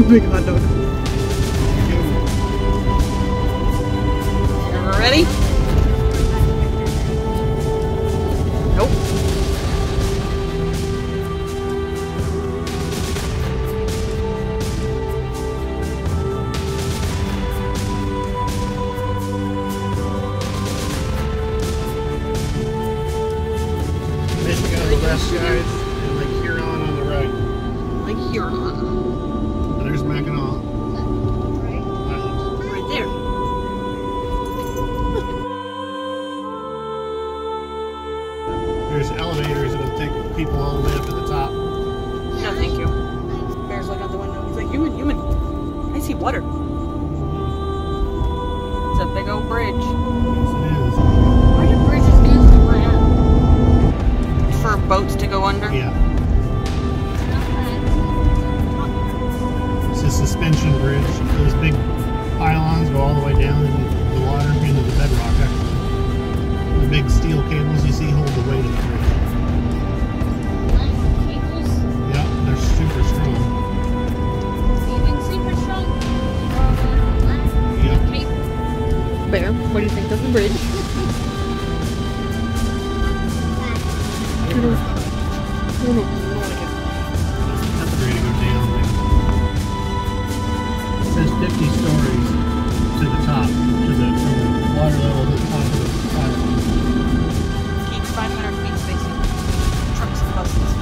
Big hot dog. Ever ready? Nope. Michigan on the left, guys, and Lake Huron on the right. Lake Huron. And there's Mackinac. Right there. There's elevators that'll take people all the way up to the top. No, thank you. Bear's looking out the window. He's like, human. I see water. It's a big old bridge. Yes, it is. Why do bridges used to land? For boats to go under? Yeah. It's a suspension bridge. Those big pylons go all the way down into the water, into the bedrock, actually. The big steel cables you see hold the weight of the bridge. Cables? Yeah, they're super strong. Even super strong? Yep. Cable. Bear, what do you think of the bridge? That's ready to go down there. It says 50 stories to the top, from the water level to the top of the pylon. Keep 500 feet spacing. Trucks and buses.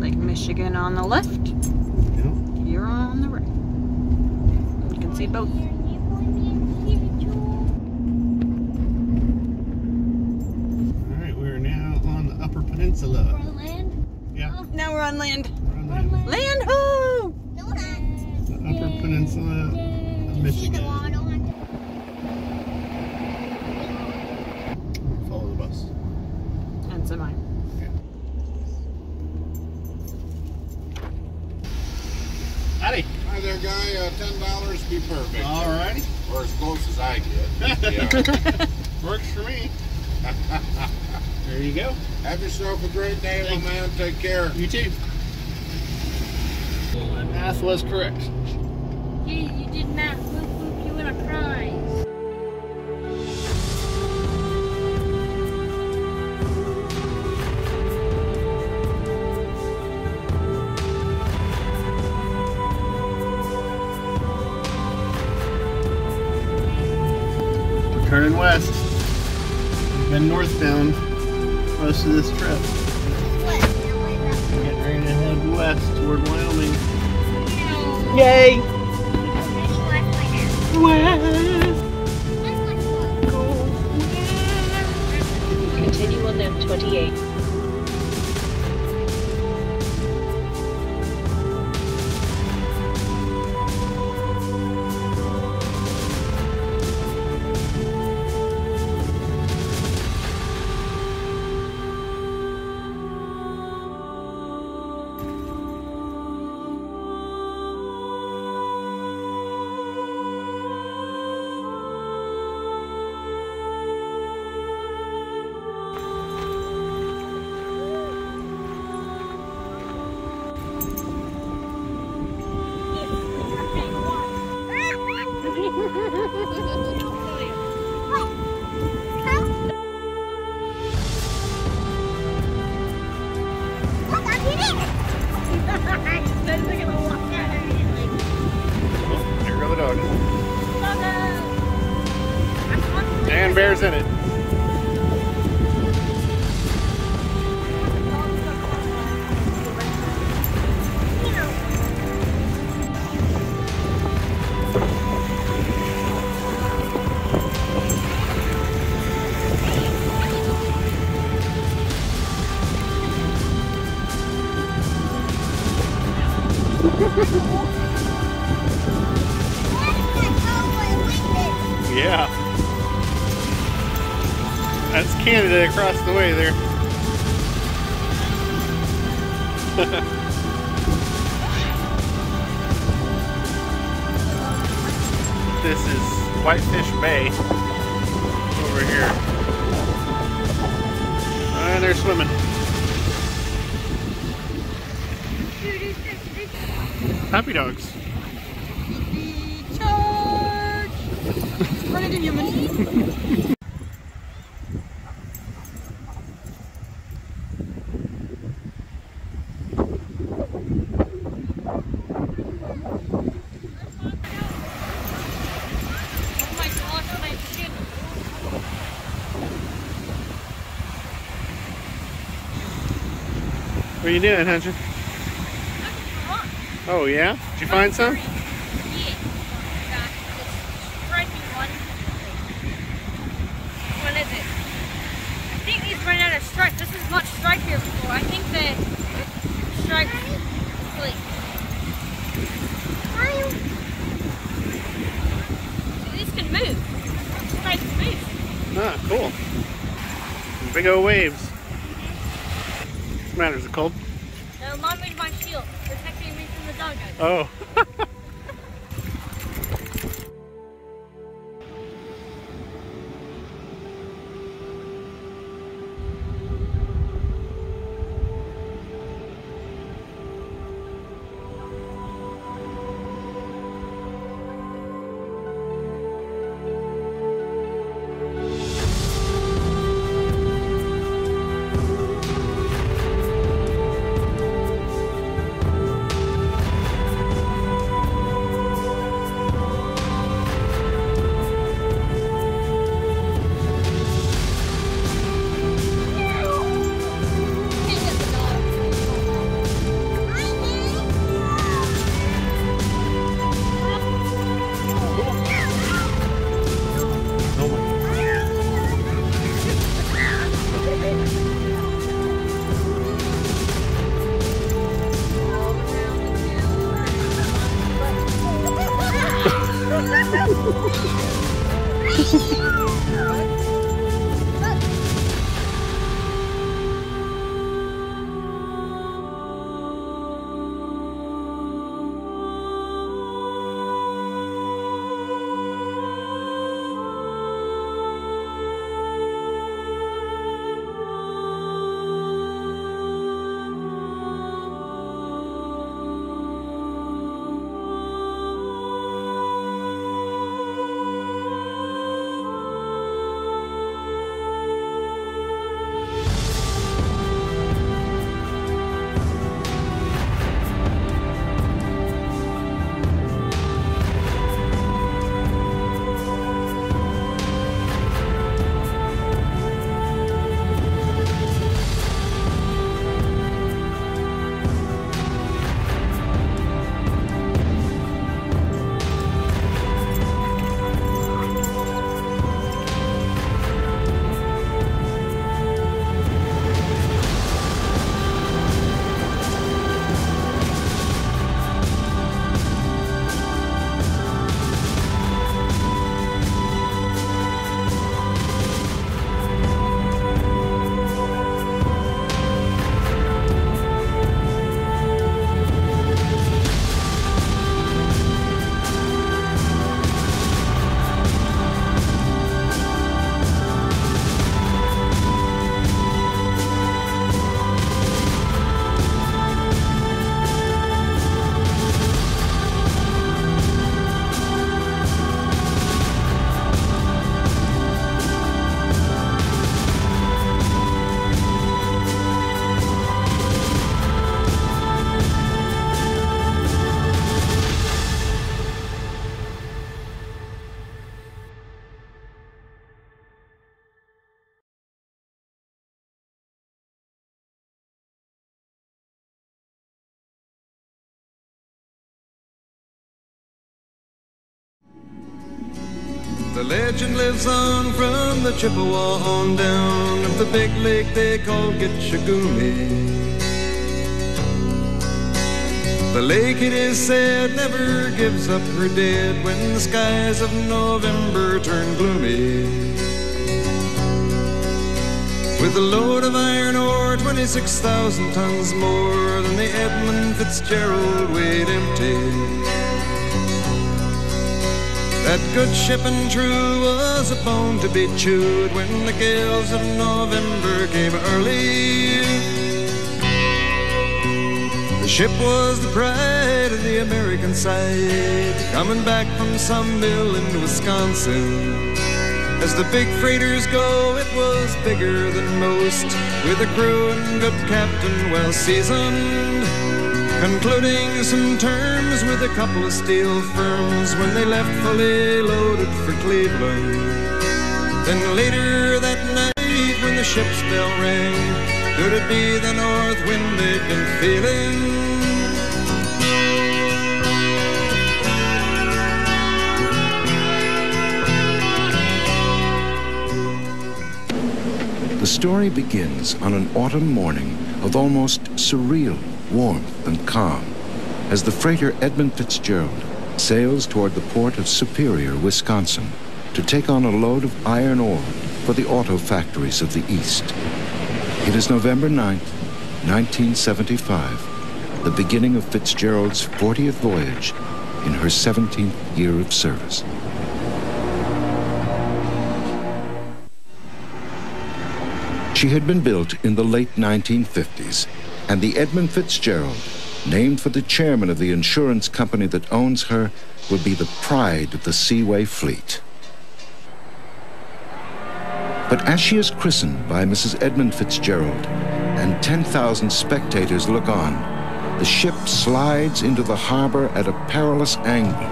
Lake Michigan on the left, Yep. Huron on the right. You can see both. Alright, we're now on the Upper Peninsula. Land? Yeah, Now we're on land. we're on land. Land ho! The Upper Peninsula of Michigan. Follow the bus. And semi. Howdy. Hi there, guy. $10 be perfect. Alrighty. Or as close as I get. Yeah. Works for me. There you go. Have yourself a great day, Thanks. my man. Take care. You too. My math was correct. Yeah, you did math. We'll you win a prize. We're turning west. We've been northbound most of this trip. We're getting ready to head west toward Wyoming. Yay! Continue on M28. There go the dog. And bear's in it. Yeah. That's Canada across the way there. This is Whitefish Bay over here. And they're swimming. Happy dogs. Charge! Running to human. What are you doing, Hunter? Oh yeah? Did you find some? Yeah. This stripy one. What is it? I think these run out of stripes. This is much stripier before. I think the stripe like see, these can move. Stripes move. Ah, cool. Big old waves. What's the matter? Is it cold? No, Mom made my shield, protecting me from the dog. Oh. The legend lives on from the Chippewa on down of the big lake they call Gitchagumi. The lake, it is said, never gives up her dead when the skies of November turn gloomy. With a load of iron ore, 26,000 tons more than the Edmund Fitzgerald weighed empty. That good ship and true was a bone to be chewed when the gales of November came early. The ship was the pride of the American side, coming back from some mill in Wisconsin. As the big freighters go, it was bigger than most, with a crew and good captain well seasoned, concluding some terms with a couple of steel firms when they left fully loaded for Cleveland. Then later that night when the ship's bell rang, could it be the north wind they'd been feeling? The story begins on an autumn morning of almost surreal warmth and calm as the freighter Edmund Fitzgerald sails toward the port of Superior, Wisconsin, to take on a load of iron ore for the auto factories of the East. It is November 9th, 1975, the beginning of Fitzgerald's 40th voyage in her 17th year of service. She had been built in the late 1950s, and the Edmund Fitzgerald, named for the chairman of the insurance company that owns her, would be the pride of the Seaway fleet. But as she is christened by Mrs. Edmund Fitzgerald, and 10,000 spectators look on, the ship slides into the harbor at a perilous angle.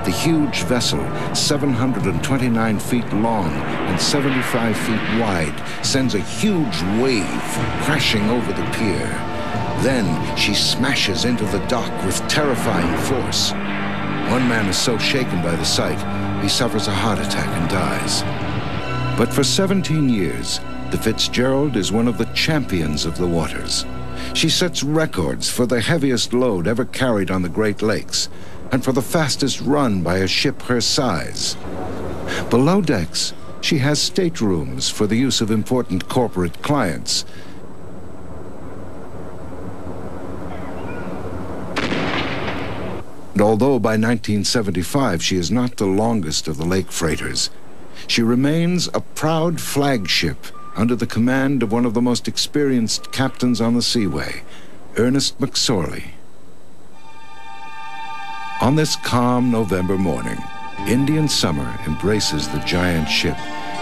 The huge vessel, 729 feet long and 75 feet wide, sends a huge wave crashing over the pier. Then she smashes into the dock with terrifying force. One man is so shaken by the sight, he suffers a heart attack and dies. But for 17 years, the Fitzgerald is one of the champions of the waters. She sets records for the heaviest load ever carried on the Great Lakes, and for the fastest run by a ship her size. Below decks, she has staterooms for the use of important corporate clients. And although by 1975 she is not the longest of the lake freighters, she remains a proud flagship under the command of one of the most experienced captains on the Seaway, Ernest McSorley. On this calm November morning, Indian summer embraces the giant ship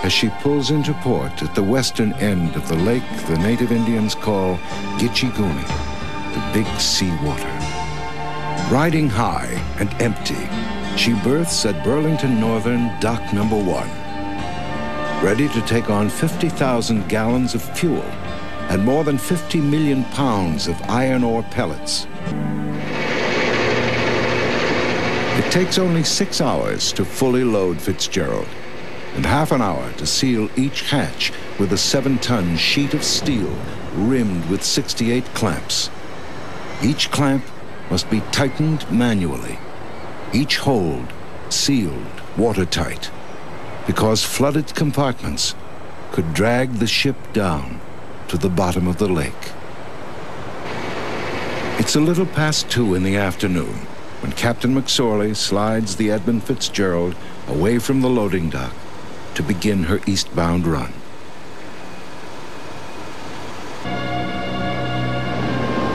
as she pulls into port at the western end of the lake the native Indians call Gitchigumi, the Big Sea Water. Riding high and empty, she berths at Burlington Northern Dock Number 1, ready to take on 50,000 gallons of fuel and more than 50 million pounds of iron ore pellets. It takes only 6 hours to fully load Fitzgerald, and half an hour to seal each hatch with a 7-ton sheet of steel rimmed with 68 clamps. Each clamp must be tightened manually, each hold sealed watertight, because flooded compartments could drag the ship down to the bottom of the lake. It's a little past 2 in the afternoon when Captain McSorley slides the Edmund Fitzgerald away from the loading dock to begin her eastbound run.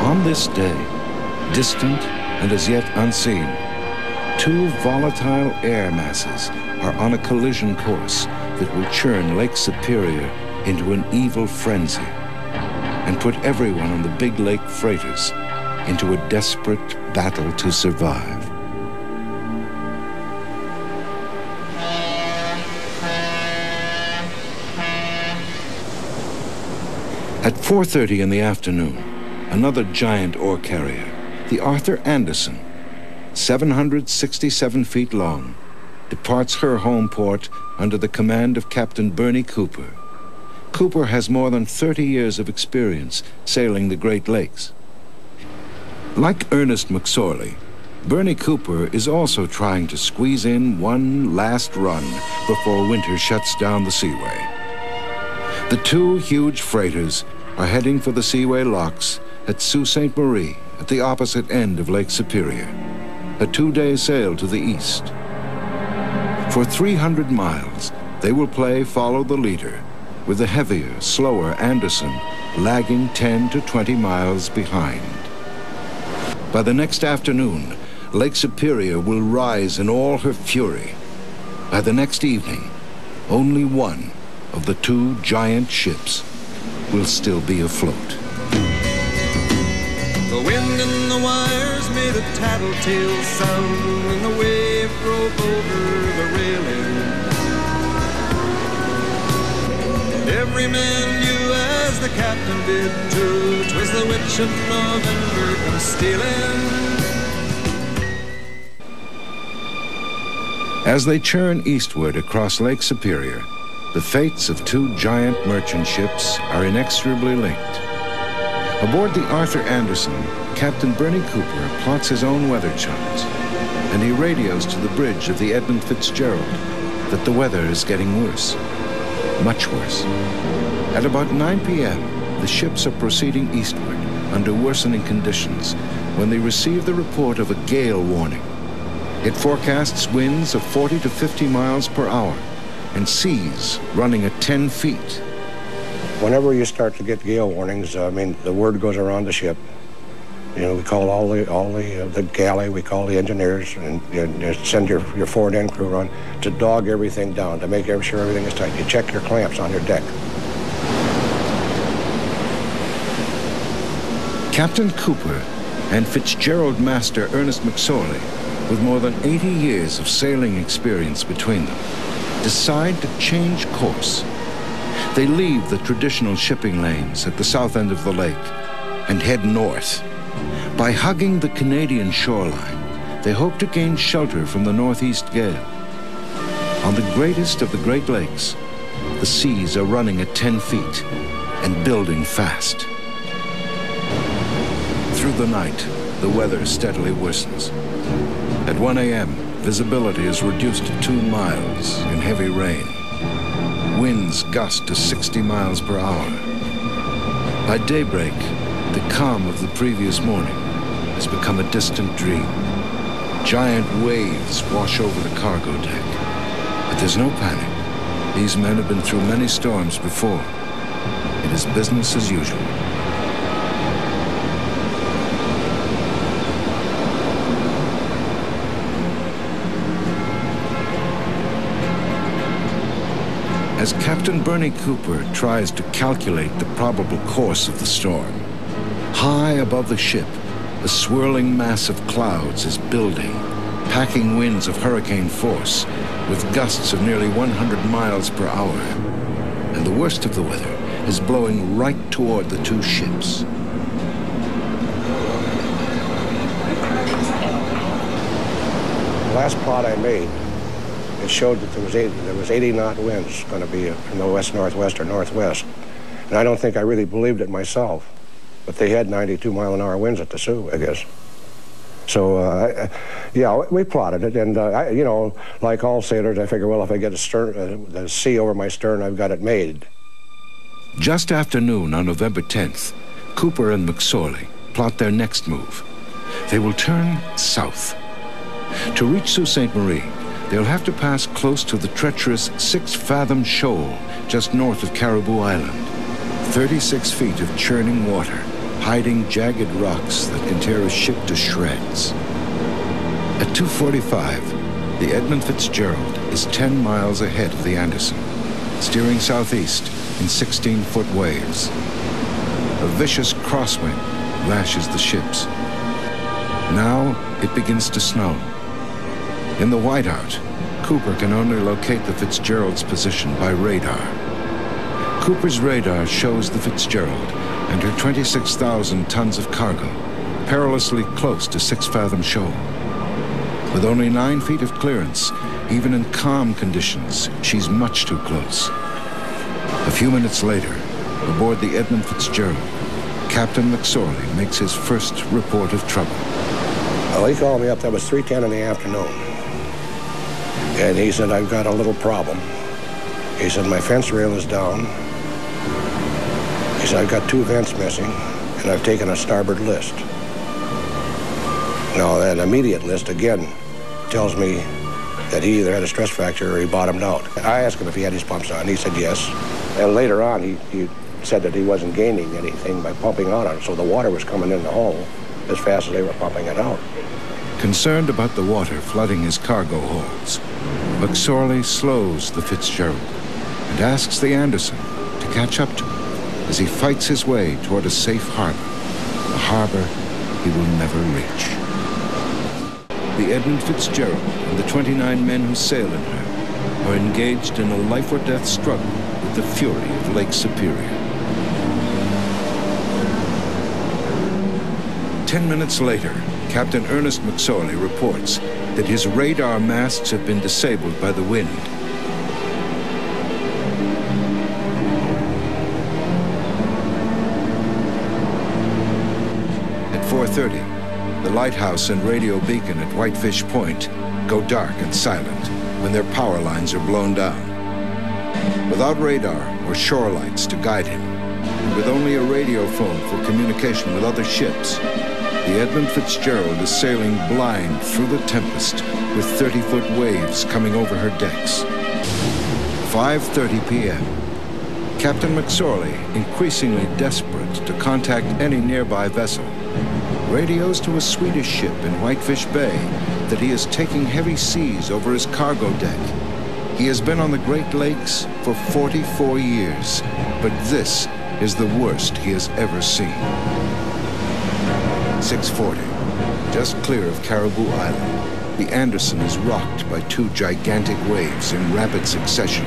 On this day, distant and as yet unseen, 2 volatile air masses are on a collision course that will churn Lake Superior into an evil frenzy and put everyone on the big lake freighters into a desperate battle to survive. At 4:30 in the afternoon, another giant ore carrier, the Arthur Anderson, 767 feet long, departs her home port under the command of Captain Bernie Cooper. Cooper has more than 30 years of experience sailing the Great Lakes. Like Ernest McSorley, Bernie Cooper is also trying to squeeze in one last run before winter shuts down the Seaway. The 2 huge freighters are heading for the Seaway locks at Sault Ste. Marie at the opposite end of Lake Superior, a 2-day sail to the east. For 300 miles, they will play follow the leader, with the heavier, slower Anderson lagging 10 to 20 miles behind. By the next afternoon, Lake Superior will rise in all her fury. By the next evening, only one of the two giant ships will still be afloat. The wind in the wires made a tattletale sound, and the wave broke over the railing. And every man knew, as the captain did too, 'twas the witch of November come stealing. As they churn eastward across Lake Superior, the fates of two giant merchant ships are inexorably linked. Aboard the Arthur Anderson, Captain Bernie Cooper plots his own weather charts, and he radios to the bridge of the Edmund Fitzgerald that the weather is getting worse, much worse. At about 9 p.m., the ships are proceeding eastward under worsening conditions when they receive the report of a gale warning. It forecasts winds of 40 to 50 miles per hour and seas running at 10 feet. Whenever you start to get gale warnings, the word goes around the ship. You know, we call all the galley, we call the engineers, and you send your forward end crew around to dog everything down, to make sure everything is tight. You check your clamps on your deck. Captain Cooper and Fitzgerald master Ernest McSorley, with more than 80 years of sailing experience between them, decide to change course. They leave the traditional shipping lanes at the south end of the lake and head north. By hugging the Canadian shoreline, they hope to gain shelter from the northeast gale. On the greatest of the Great Lakes, the seas are running at 10 feet and building fast. Through the night, the weather steadily worsens. At 1 a.m., visibility is reduced to 2 miles in heavy rain. Winds gust to 60 miles per hour. By daybreak, the calm of the previous morning has become a distant dream. Giant waves wash over the cargo deck. But there's no panic. These men have been through many storms before. It is business as usual. As Captain Bernie Cooper tries to calculate the probable course of the storm, high above the ship, a swirling mass of clouds is building, packing winds of hurricane force with gusts of nearly 100 miles per hour. And the worst of the weather is blowing right toward the two ships. The last plot I made, it showed that there was 80 knot winds going to be from the west-northwest or northwest. And I don't think I really believed it myself. But they had 92-mile-an-hour winds at the Sioux, I guess. So, yeah, we plotted it. And, you know, like all sailors, I figure, well, if I get the sea over my stern, I've got it made. Just after noon on November 10th, Cooper and McSorley plot their next move. They will turn south. To reach Sault Ste. Marie, they'll have to pass close to the treacherous 6-fathom shoal just north of Caribou Island. 36 feet of churning water, hiding jagged rocks that can tear a ship to shreds. At 2:45, the Edmund Fitzgerald is 10 miles ahead of the Anderson, steering southeast in 16-foot waves. A vicious crosswind lashes the ships. Now it begins to snow. In the whiteout, Cooper can only locate the Fitzgerald's position by radar. Cooper's radar shows the Fitzgerald and her 26,000 tons of cargo perilously close to 6-fathom shoal. With only 9 feet of clearance, even in calm conditions, she's much too close. A few minutes later, aboard the Edmund Fitzgerald, Captain McSorley makes his first report of trouble. Well, he called me up. That was 3:10 in the afternoon. And he said, I've got a little problem. He said, my fence rail is down. He said, I've got 2 vents missing, and I've taken a starboard list. Now, that immediate list, again, tells me that he either had a stress fracture or he bottomed out. I asked him if he had his pumps on. He said yes. And later on, he said that he wasn't gaining anything by pumping out on it, so the water was coming in the hole as fast as they were pumping it out. Concerned about the water flooding his cargo holds, McSorley slows the Fitzgerald and asks the Anderson to catch up to him as he fights his way toward a safe harbor, a harbor he will never reach. The Edmund Fitzgerald and the 29 men who sail in her are engaged in a life-or-death struggle with the fury of Lake Superior. 10 minutes later, Captain Ernest McSorley reports that his radar masts have been disabled by the wind. At 4:30, the lighthouse and radio beacon at Whitefish Point go dark and silent when their power lines are blown down. Without radar or shore lights to guide him, and with only a radio phone for communication with other ships, the Edmund Fitzgerald is sailing blind through the tempest with 30-foot waves coming over her decks. 5:30 p.m. Captain McSorley, increasingly desperate to contact any nearby vessel, radios to a Swedish ship in Whitefish Bay that he is taking heavy seas over his cargo deck. He has been on the Great Lakes for 44 years, but this is the worst he has ever seen. 6:40, just clear of Caribou Island, the Anderson is rocked by two gigantic waves in rapid succession.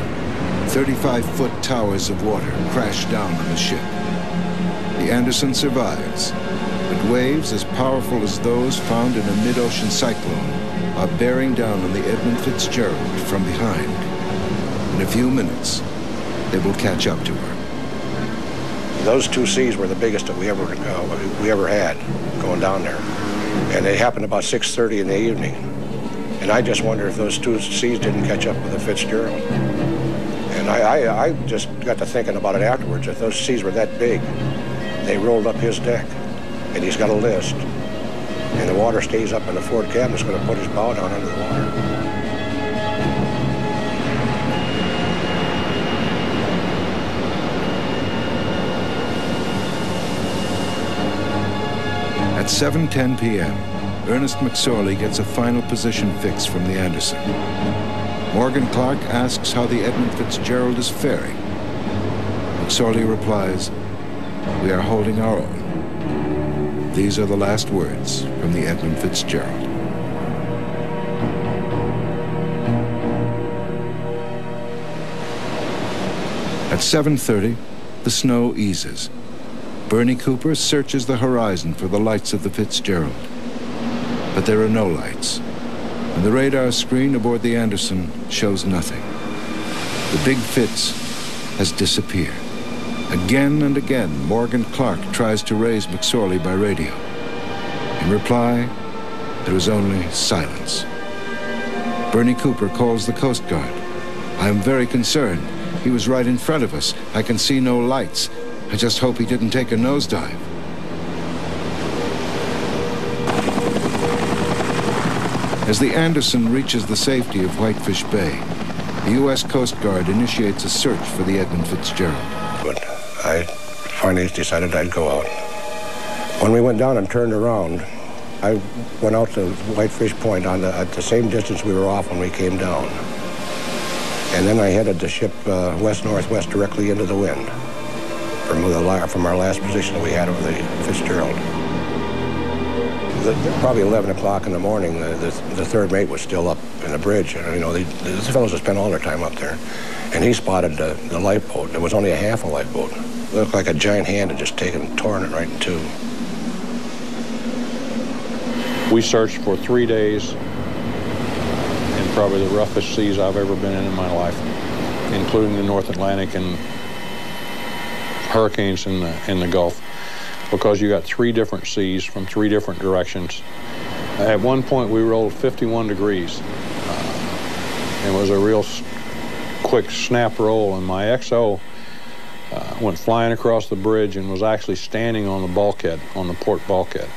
35-foot towers of water crash down on the ship. The Anderson survives, but waves as powerful as those found in a mid-ocean cyclone are bearing down on the Edmund Fitzgerald from behind. In a few minutes, they will catch up to her. Those two seas were the biggest that we ever had going down there. And they happened about 6:30 in the evening. And I just wonder if those two seas didn't catch up with the Fitzgerald. And I just got to thinking about it afterwards. If those seas were that big, they rolled up his deck. And he's got a list. And the water stays up in the forward cabin. It's going to put his bow down under the water. At 7:10 p.m., Ernest McSorley gets a final position fix from the Anderson. Morgan Clark asks how the Edmund Fitzgerald is faring. McSorley replies, "We are holding our own." These are the last words from the Edmund Fitzgerald. At 7:30, the snow eases. Bernie Cooper searches the horizon for the lights of the Fitzgerald. But there are no lights, and the radar screen aboard the Anderson shows nothing. The Big Fitz has disappeared. Again and again, Morgan Clark tries to raise McSorley by radio. In reply, there is only silence. Bernie Cooper calls the Coast Guard. "I am very concerned. He was right in front of us. I can see no lights. I just hope he didn't take a nosedive." As the Anderson reaches the safety of Whitefish Bay, the U.S. Coast Guard initiates a search for the Edmund Fitzgerald. But I finally decided I'd go out. When we went down and turned around, I went out to Whitefish Point at the same distance we were off when we came down. And then I headed the ship west-northwest directly into the wind from our last position that we had of the Fitzgerald. Probably 11 o'clock in the morning, the third mate was still up in the bridge. And, you know, these fellows have spent all their time up there. And he spotted the lifeboat. It was only a half a lifeboat. It looked like a giant hand had just torn it right in two. We searched for 3 days in probably the roughest seas I've ever been in my life, including the North Atlantic and hurricanes in the Gulf, because you got 3 different seas from 3 different directions. At one point, we rolled 51 degrees. It was a real quick snap roll, and my XO went flying across the bridge and was actually standing on the bulkhead, on the port bulkhead.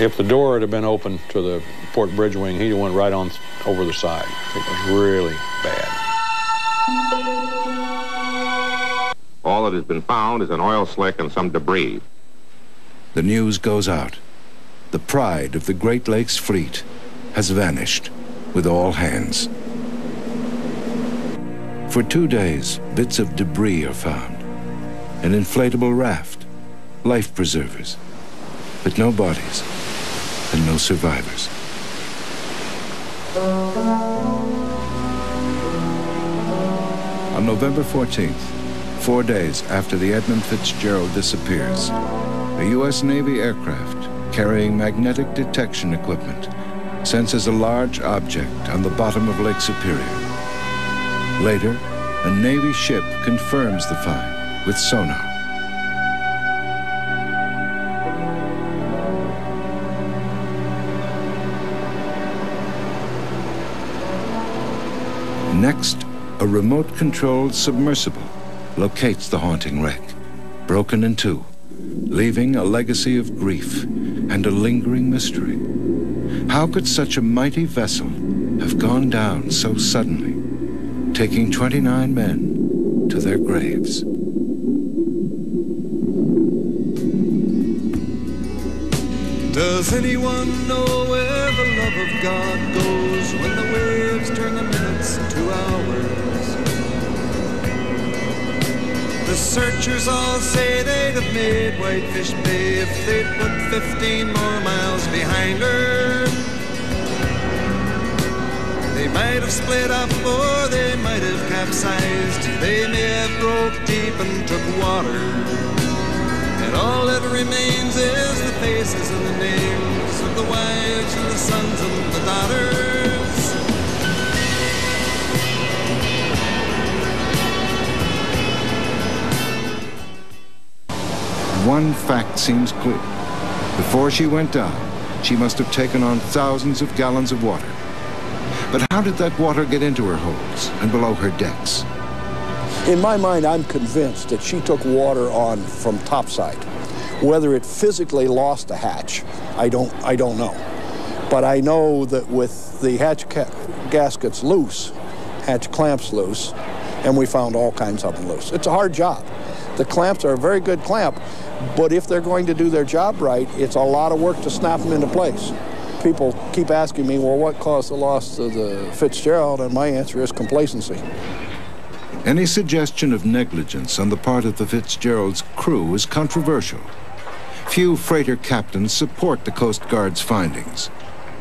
If the door had been open to the port bridge wing, he went right on over the side. It was really bad. All that has been found is an oil slick and some debris. The news goes out. The pride of the Great Lakes fleet has vanished with all hands. For 2 days, bits of debris are found. An inflatable raft, life preservers, but no bodies and no survivors. On November 14th, 4 days after the Edmund Fitzgerald disappears, a U.S. Navy aircraft carrying magnetic detection equipment senses a large object on the bottom of Lake Superior. Later, a Navy ship confirms the find with sonar. Next, a remote-controlled submersible locates the haunting wreck, broken in two, leaving a legacy of grief and a lingering mystery. How could such a mighty vessel have gone down so suddenly, taking 29 men to their graves? Does anyone know where the love of God goes when the waves turn the minutes to hours? The searchers all say they'd have made Whitefish Bay if they'd put 15 more miles behind her. They might have split up or they might have capsized. They may have broke deep and took water. And all that remains is the faces and the names of the wives and the sons and the daughters. One fact seems clear. Before she went down, she must have taken on thousands of gallons of water. But how did that water get into her holds and below her decks? In my mind, I'm convinced that she took water on from topside. Whether it physically lost the hatch, I don't know. But I know that with the hatch gaskets loose, hatch clamps loose, and we found all kinds of them loose. It's a hard job. The clamps are a very good clamp, but if they're going to do their job right, it's a lot of work to snap them into place. People keep asking me, well, what caused the loss of the Fitzgerald? And my answer is complacency. Any suggestion of negligence on the part of the Fitzgerald's crew is controversial. Few freighter captains support the Coast Guard's findings.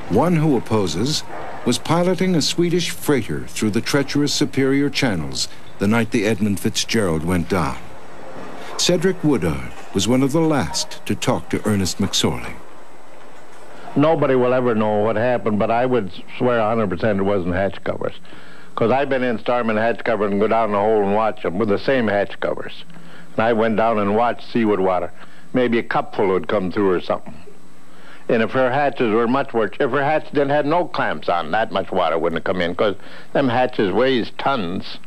One who opposes was piloting a Swedish freighter through the treacherous Superior channels the night the Edmund Fitzgerald went down. Cedric Woodard was one of the last to talk to Ernest McSorley. Nobody will ever know what happened, but I would swear 100% it wasn't hatch covers. Because I've been in Starman hatch covers and go down the hole and watch them with the same hatch covers. And I went down and watched seawood water. Maybe a cupful would come through or something. And if her hatches were much worse, if her hatch didn't have no clamps on, that much water wouldn't have come in, because them hatches weighs tons,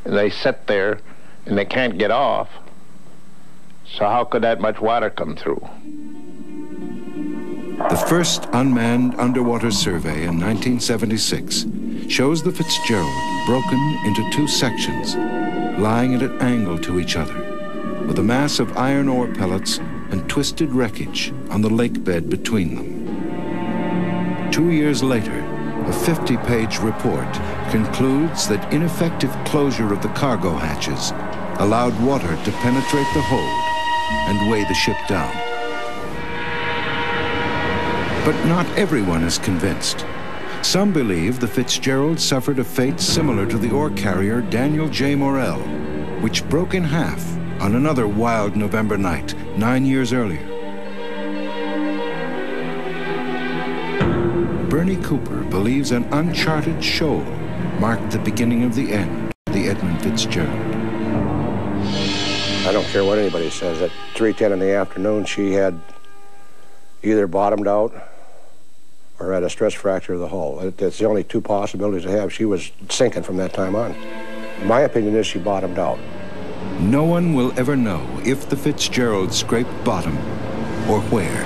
and they sit there, and they can't get off. So how could that much water come through? The first unmanned underwater survey in 1976 shows the Fitzgerald broken into two sections, lying at an angle to each other, with a mass of iron ore pellets and twisted wreckage on the lake bed between them. 2 years later, a 50-page report concludes that ineffective closure of the cargo hatches allowed water to penetrate the hold and weigh the ship down. But not everyone is convinced. Some believe the Fitzgerald suffered a fate similar to the ore carrier Daniel J. Morrell, which broke in half on another wild November night 9 years earlier. Bernie Cooper believes an uncharted shoal marked the beginning of the end of the Edmund Fitzgerald. I don't care what anybody says. At 3:10 in the afternoon, she had either bottomed out or had a stress fracture of the hull. That's the only two possibilities I have. She was sinking from that time on. My opinion is she bottomed out. No one will ever know if the Fitzgerald scraped bottom or where.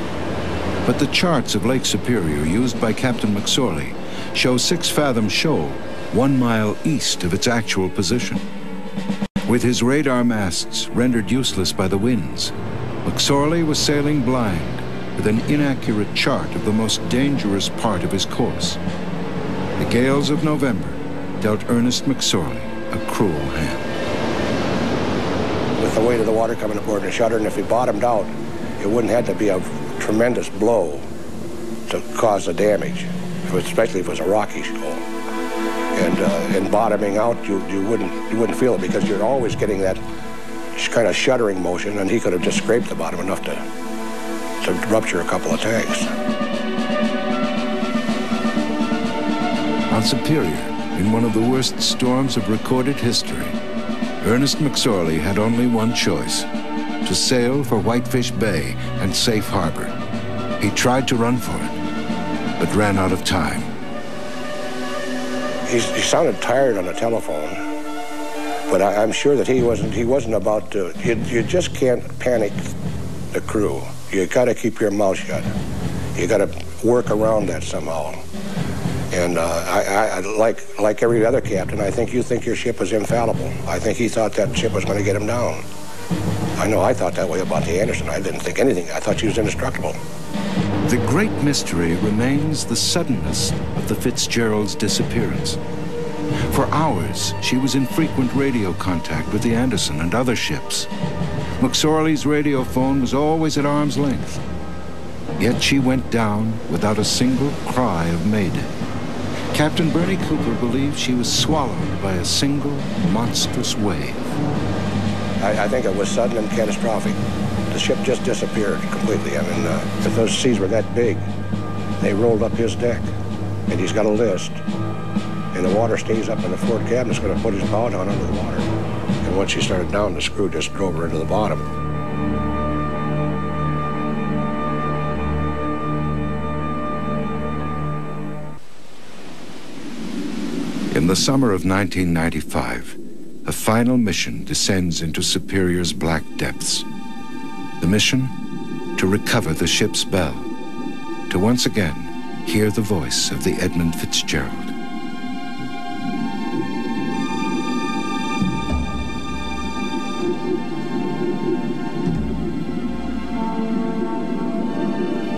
But the charts of Lake Superior used by Captain McSorley show 6 Fathom Shoal 1 mile east of its actual position. With his radar masts rendered useless by the winds, McSorley was sailing blind with an inaccurate chart of the most dangerous part of his course. The gales of November dealt Ernest McSorley a cruel hand. With the weight of the water coming aboard the shutter, and if he bottomed out, it wouldn't have to be a tremendous blow to cause the damage, especially if it was a rocky shoal. And in bottoming out, you wouldn't feel it because you're always getting that kind of shuddering motion, and he could have just scraped the bottom enough to rupture a couple of tanks. On Superior, in one of the worst storms of recorded history, Ernest McSorley had only one choice: to sail for Whitefish Bay and safe harbor. He tried to run for it, but ran out of time. He sounded tired on the telephone, but I'm sure that he wasn't about to. You just can't panic the crew. You got to keep your mouth shut. You got to work around that somehow. And I like every other captain, I think you think your ship was infallible. I think he thought that ship was going to get him down. I know I thought that way about the Anderson. I didn't think anything. I thought she was indestructible. The great mystery remains the suddenness of the Fitzgerald's disappearance. For hours, she was in frequent radio contact with the Anderson and other ships. McSorley's radio phone was always at arm's length. Yet she went down without a single cry of mayday. Captain Bernie Cooper believed she was swallowed by a single monstrous wave. I think it was sudden and catastrophic. The ship just disappeared completely. I mean, if those seas were that big, they rolled up his deck, and he's got a list, and the water stays up in the forward cabin. It's going to put his bow down under the water. And once she started down, the screw just drove her into the bottom. In the summer of 1995, a final mission descends into Superior's black depths. The mission? To recover the ship's bell, to once again hear the voice of the Edmund Fitzgerald.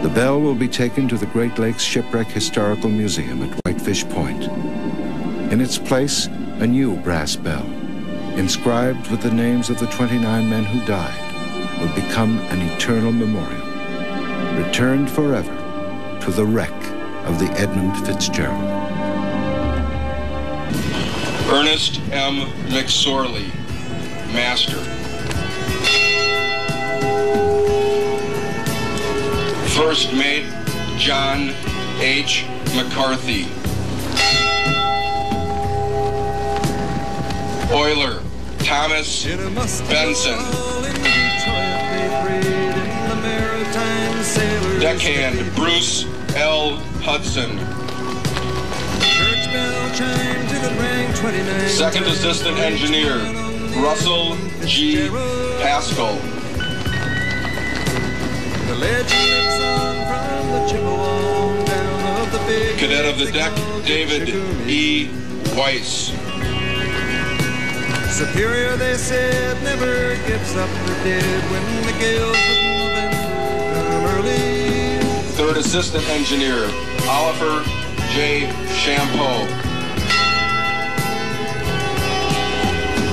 The bell will be taken to the Great Lakes Shipwreck Historical Museum at Whitefish Point. In its place, a new brass bell, inscribed with the names of the 29 men who died, will become an eternal memorial, returned forever to the wreck of the Edmund Fitzgerald. Ernest M. McSorley, Master. First Mate, John H. McCarthy. Oiler, Thomas Benson. Deckhand, Bruce L. Hudson. Second Assistant Engineer, Russell G. Pascal. Cadet of the Deck, David E. Weiss. Superior, they said, never gives up the dead when the gales of November come early. Third Assistant Engineer, Oliver J. Champeau.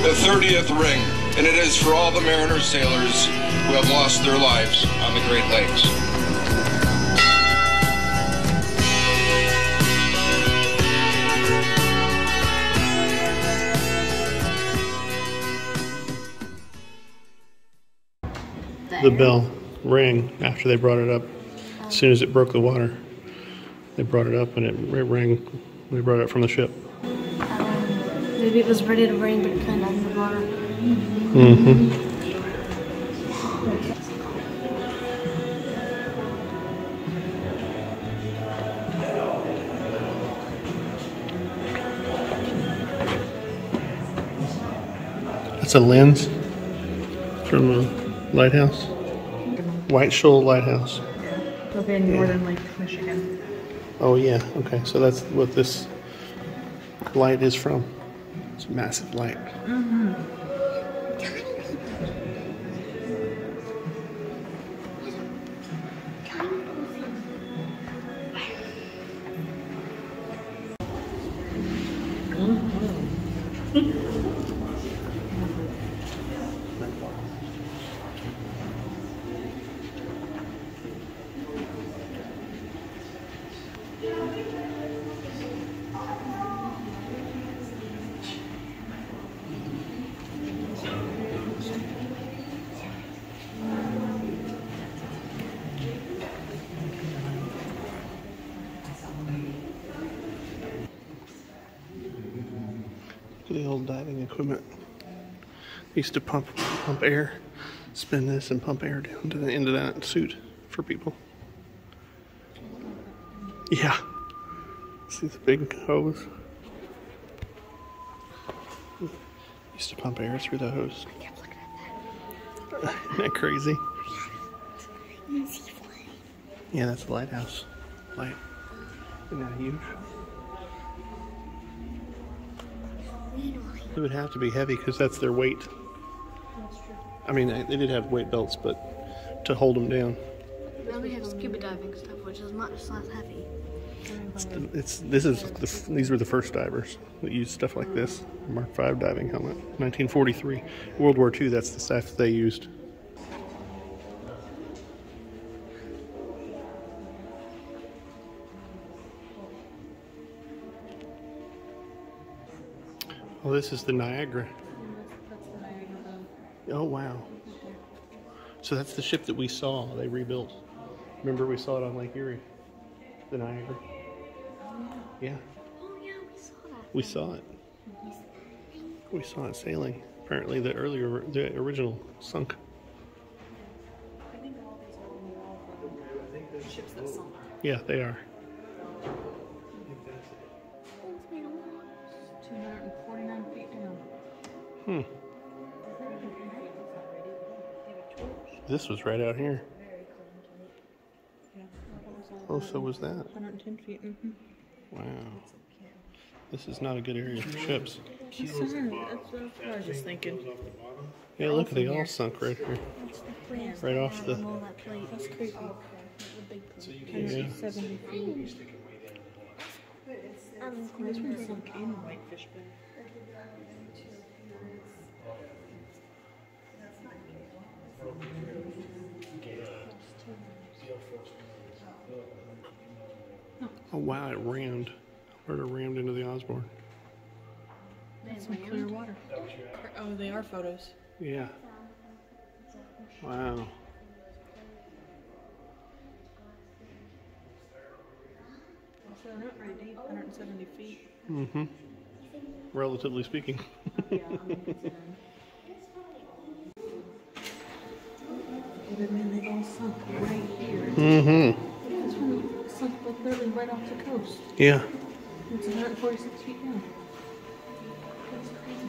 The 30th ring, and it is for all the mariner sailors who have lost their lives on the Great Lakes. The bell rang after they brought it up. As soon as it broke the water, they brought it up and it rang. They brought it from the ship. Maybe it was ready to rain, but it kind of under the water. Mm-hmm. That's a lens from a lighthouse. White Shoal Lighthouse. Okay, northern Lake Michigan. Oh yeah, okay, so that's what this light is from. It's a massive light. Mm-hmm. The old diving equipment. Used to pump air, spin this and pump air down to the end of that suit for people. Yeah. See the big hose? Used to pump air through the hose. Isn't that crazy? Yeah, that's the lighthouse light. Isn't that huge? It would have to be heavy because that's their weight. That's true. I mean, they did have weight belts, but to hold them down. Now we have scuba diving stuff, which is much less heavy. These were the first divers that used stuff like this. Mark V diving helmet, 1943. World War II, that's the stuff they used. Oh, this is the Niagara. That's the Niagara. Oh, wow. So that's the ship that we saw, they rebuilt. Remember we saw it on Lake Erie? The Niagara. Yeah. Oh yeah, we saw that. We saw it. We saw it sailing. Apparently the original sunk. I think all these are on the wall from ships that sunk. Yeah, they are. 249 feet down. Hmm. This was right out here. Oh, so was that? 110 feet. Mm-hmm. Wow. This is not a good area for ships. That's what I was just thinking. Yeah, look, they all sunk right here. Right off the... That's creepy. Yeah. 170 feet. This one's sunk in Whitefish Point. Oh wow, it rammed. Or it rammed into the Osborne. That's some clear water. Oh, they are photos. Yeah. Wow. So they're not very deep, 170 feet. Mm-hmm. Relatively speaking. But man, they all sunk right here. Mm-hmm. This one sunk like literally right off the coast. Yeah. It's 146 feet down. That's crazy.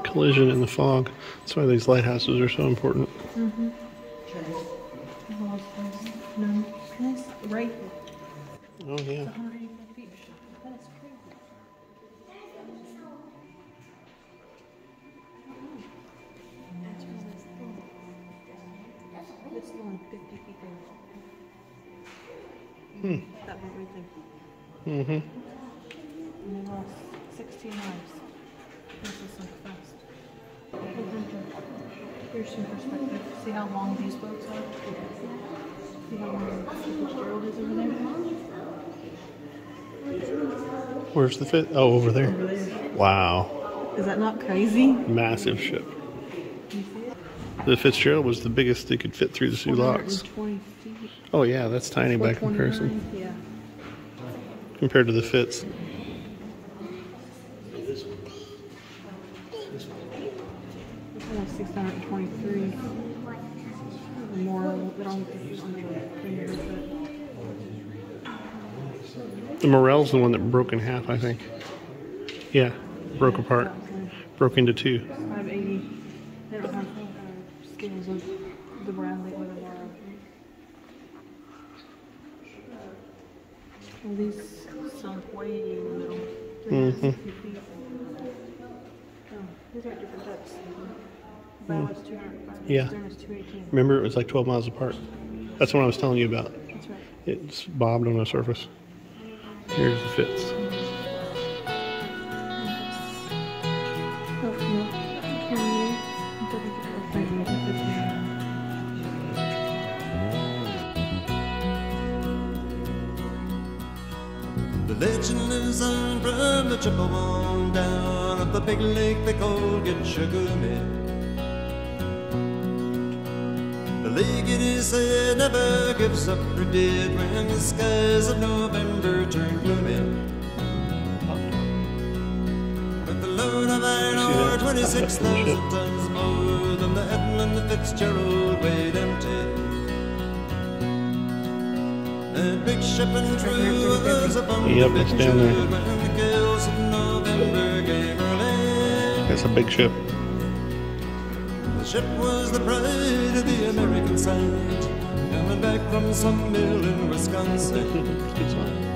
Collision in the fog. That's why these lighthouses are so important. Mm-hmm. No, this right here. Oh yeah. It's 185 feet. That is crazy. This one 50 feet down. That one right there. Mm-hmm. And they lost 16 lives. This is sunk fast. Here's some perspective. See how long these boats are? See how long Fitzgerald is over there? Where's the fit? Oh, over there. Over there. Wow. Is that not crazy? Massive ship. The Fitzgerald was the biggest they could fit through the Sioux locks. 420 feet. Oh yeah, that's tiny by comparison. Yeah. Compared to the Fitz. This one has 623. More, but on The Morel's the one that broke in half, I think. Yeah, broke apart. Broke into two. 580. They don't have scales of the Bradley or the Laura. Well, these sunk way in the middle. 360 feet. Oh, these are different depths. That was 205. Yeah. There was 218. Remember, it was like 12 miles apart. That's what I was telling you about. That's right. It's bobbed on the surface. Here's the Fitz. The legend lives on from the Chippewa down up the big lake they call Gitchagumi. The lake, it is said, never gives up her dead when the skies of November turn gloomy. With the load of iron ore, 26,000 tons more than the Edmund Fitzgerald weighed empty. That big ship and crew was upon the it's down there. when the gales of November gave her lane. That's a big ship. The ship was the pride of the American side, coming back from some mill in Wisconsin.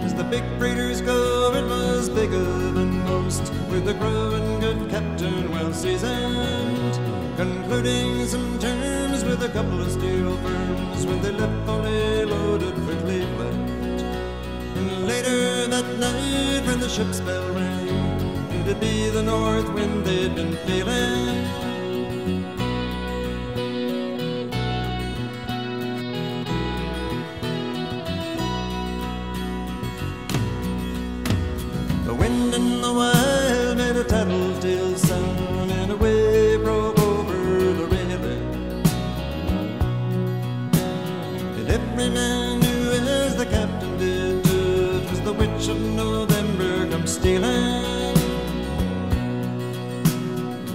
As the big freighters go, it was bigger than most, with a growing good captain well seasoned, concluding some terms with a couple of steel firms when they left fully loaded for Cleveland. And later that night when the ship's bell rang, it'd be the north wind they'd been feeling. The wind and the wild made a tattletale sound, and a wave broke over the railing. And every man knew, as the captain did, it was the witch of November come stealing.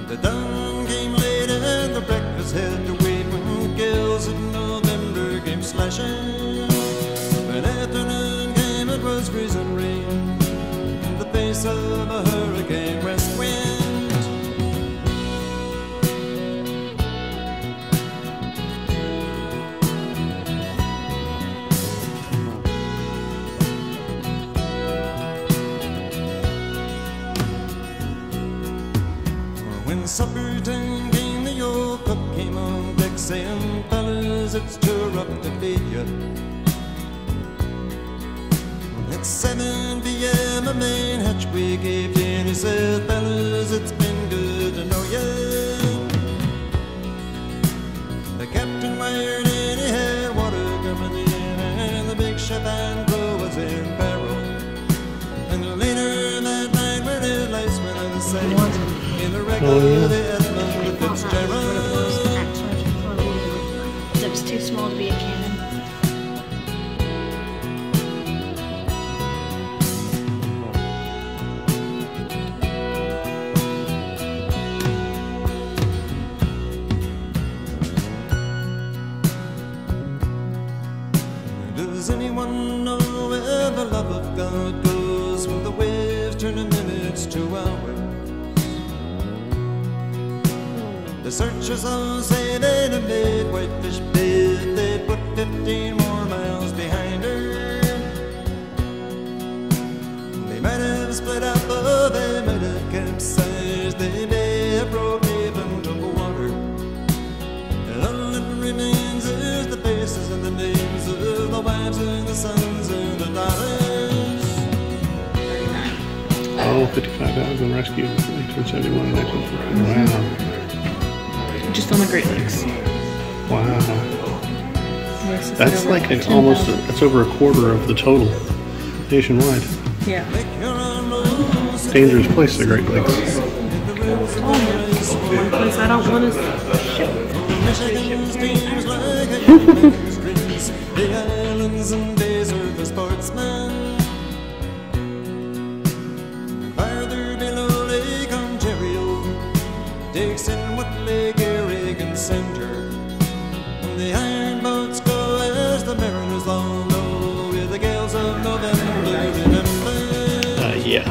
The dawn came late and the breakfast had to wait when the gales of November came slashing. When afternoon came, it was freezing rain, face of a hurricane west wind. When supper time came, the old cook came on deck saying, fellas, it's too rough to feed you. At 7 p.m. a main hatchway gave in. He said, fellas, it's been good to know ya. The captain wired in, he had water coming in, and the big ship and crew was in peril. And later that night when his lights went on the sight, in the wreck of the Edmund Fitzgerald. It was too small to be a cannon. Does anyone know where the love of God goes when the waves turn the minutes to hours? The searchers all say they'd have made Whitefish Point, they'd put 15 more miles behind her. They might have split up, or they might have capsized, they may have broke even to the water. And all that remains is the faces and the names of the wives and the sons and the daughters. All 55,000 rescued in 1971 and 1940. Wow. Just on the Great Lakes. Wow. Yes, That's like almost, that's over a quarter of the total nationwide. Yeah. Dangerous place, the Great Lakes. Oh, yeah. One place I don't want to ship. The islands and bays are for sportsmen. Farther below Lake Ontario takes in what Lake Erie can center. The iron boats go as the mariners all know, with the gales of November, remember. Yeah.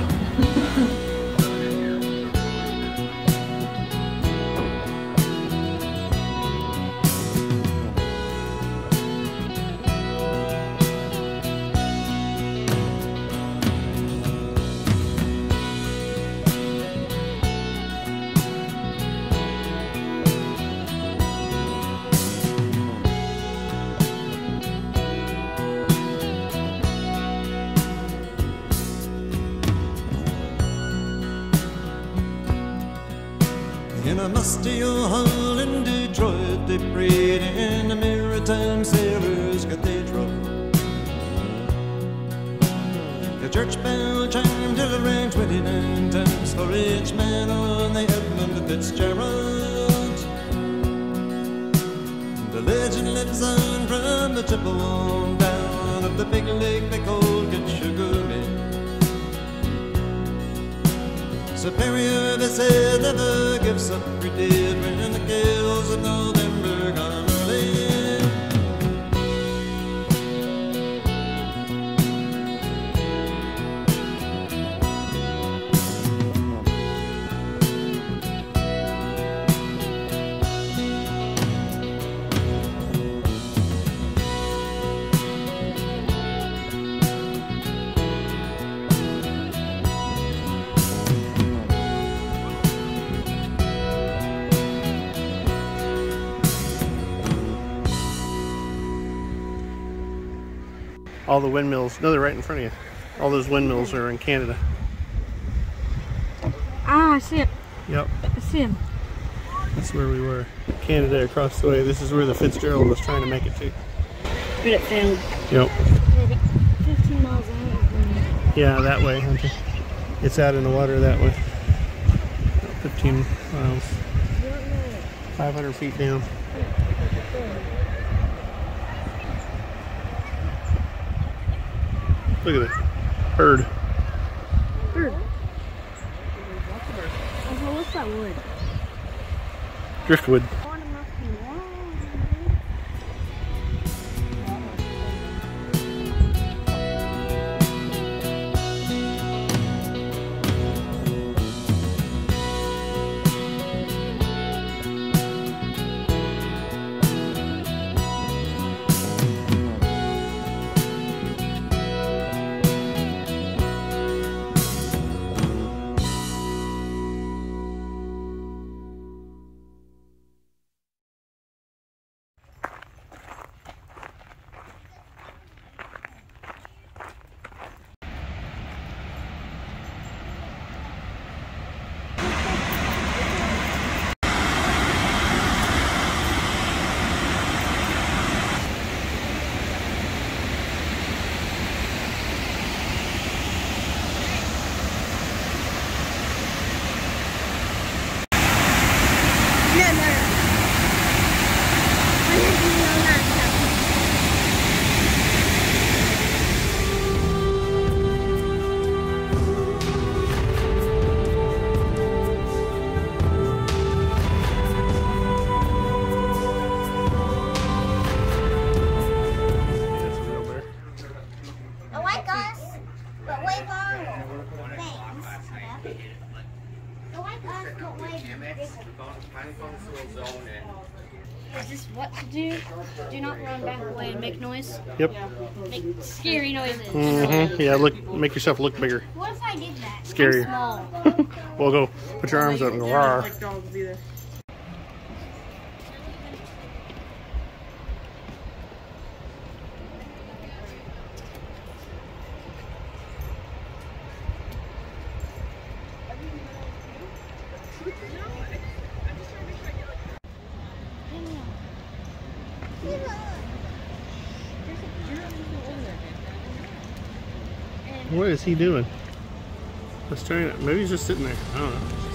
the musty old hull in Detroit, they prayed in the Maritime Sailors' Cathedral. The church bell chimed till it rang 29 times for each man on the Edmund Fitzgerald. The legend lives on from the Chippewa down of the big lake they call Tahquamenon. Superior, they said, never gives up her dead when the gales of November come early. All the windmills, no, they're right in front of you. All those windmills are in Canada. Ah, I see it. Yep. I see him. That's where we were. Canada across the way. This is where the Fitzgerald was trying to make it to. But it failed. Yep. 15 miles out. Yeah, that way, Hunter. It's out in the water that way. 15 miles. 500 feet down. Look at it. Herd. Herd. What's that wood? Driftwood. Is this what to do? Do not run back away and make noise? Yep. Make scary noises. Mm-hmm. Yeah, make yourself look bigger. What if I did that? Scarier. I'm small. Well, go put your arms up and go, rawr. Like dogs do this. What is he doing? Let's try it. Maybe he's just sitting there. I don't know.